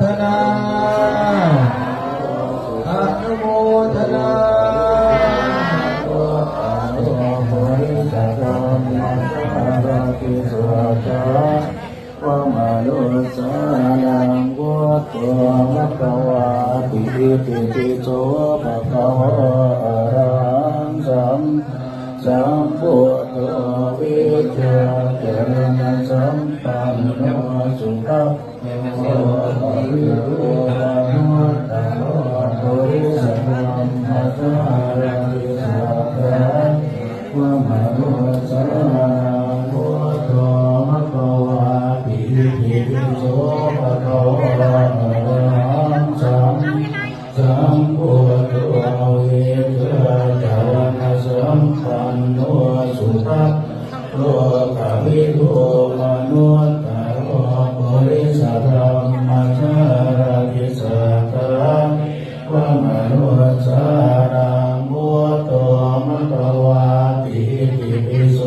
ทนาอนุโมทนาสานังวัตโตภะคะวะติติโสภะคะวะอะระหังสัมพุทโธวิชาจารณะสัมปันโนสุขะโมวิโรจน์ตังโอริสัมมาสาราริสัพพะวะมะโนสานังวัตโตภะคะวะติติโสภะคะวะอะระหังสัมพุทโธวิชาจารณะสัมปันโนสุขะโลกวิทูมนุตตะโลโอริสัทธัมมัสสาราภิสัทธาวะมนุสานังพุทโธภะคะวะติติโส